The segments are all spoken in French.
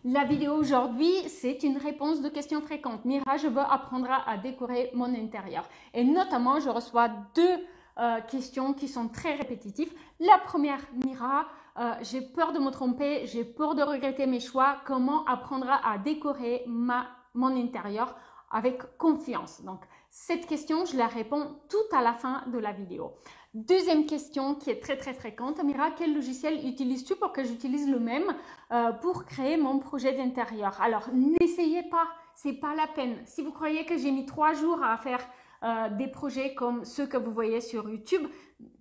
La vidéo aujourd'hui, c'est une réponse de questions fréquentes. Mira, je veux apprendre à décorer mon intérieur. Et notamment, je reçois deux questions qui sont très répétitives. La première, Mira, j'ai peur de me tromper, j'ai peur de regretter mes choix. Comment apprendre à décorer mon intérieur avec confiance? Donc, cette question, je la réponds tout à la fin de la vidéo. Deuxième question qui est très fréquente. Mira, quel logiciel utilises-tu pour que j'utilise le même pour créer mon projet d'intérieur? Alors, n'essayez pas, c'est pas la peine. Si vous croyez que j'ai mis 3 jours à faire des projets comme ceux que vous voyez sur YouTube,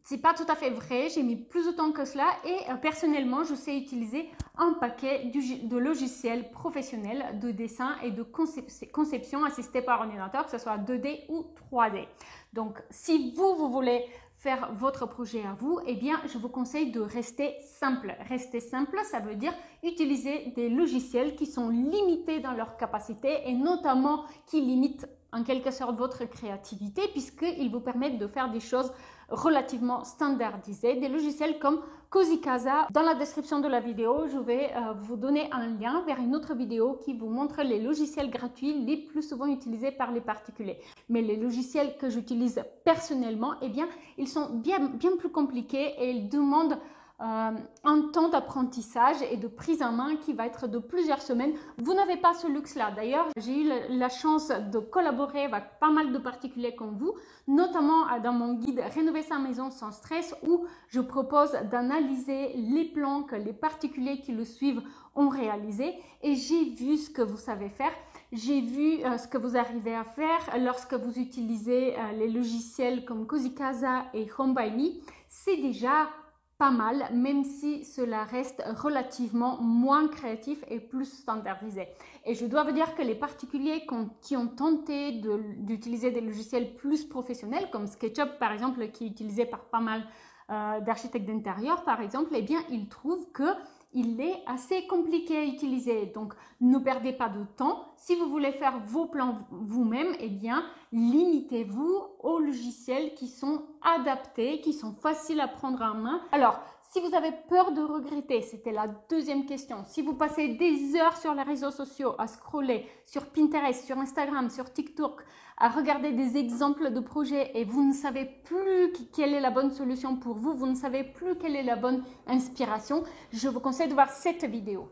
c'est pas tout à fait vrai. J'ai mis plus de temps que cela et personnellement, je sais utiliser un paquet de logiciels professionnels de dessin et de conception assistée par ordinateur, que ce soit 2D ou 3D. Donc, si vous voulez faire votre projet à vous, eh bien, je vous conseille de rester simple. Rester simple, ça veut dire utiliser des logiciels qui sont limités dans leur capacité et notamment qui limitent en quelque sorte votre créativité puisqu'ils vous permettent de faire des choses relativement standardisées. Des logiciels comme Cozy Casa. Dans la description de la vidéo, je vais vous donner un lien vers une autre vidéo qui vous montre les logiciels gratuits les plus souvent utilisés par les particuliers. Mais les logiciels que j'utilise personnellement, eh bien, ils sont bien plus compliqués et ils demandent un temps d'apprentissage et de prise en main qui va être de plusieurs semaines. Vous n'avez pas ce luxe-là. D'ailleurs, j'ai eu la chance de collaborer avec pas mal de particuliers comme vous, notamment dans mon guide Rénover sa maison sans stress où je propose d'analyser les plans que les particuliers qui le suivent ont réalisés et j'ai vu ce que vous savez faire. J'ai vu ce que vous arrivez à faire lorsque vous utilisez les logiciels comme Cozy Casa et Home by Me. C'est déjà pas mal, même si cela reste relativement moins créatif et plus standardisé. Et je dois vous dire que les particuliers qui ont tenté d'utiliser des logiciels plus professionnels, comme SketchUp par exemple, qui est utilisé par pas mal d'architectes d'intérieur par exemple, eh bien ils trouvent qu'il est assez compliqué à utiliser. Donc, ne perdez pas de temps. Si vous voulez faire vos plans vous-même, eh bien, limitez-vous aux logiciels qui sont adaptés, qui sont faciles à prendre en main. Alors, si vous avez peur de regretter, c'était la deuxième question. Si vous passez des heures sur les réseaux sociaux à scroller sur Pinterest, sur Instagram, sur TikTok, à regarder des exemples de projets et vous ne savez plus quelle est la bonne solution pour vous, vous ne savez plus quelle est la bonne inspiration, je vous conseille de voir cette vidéo.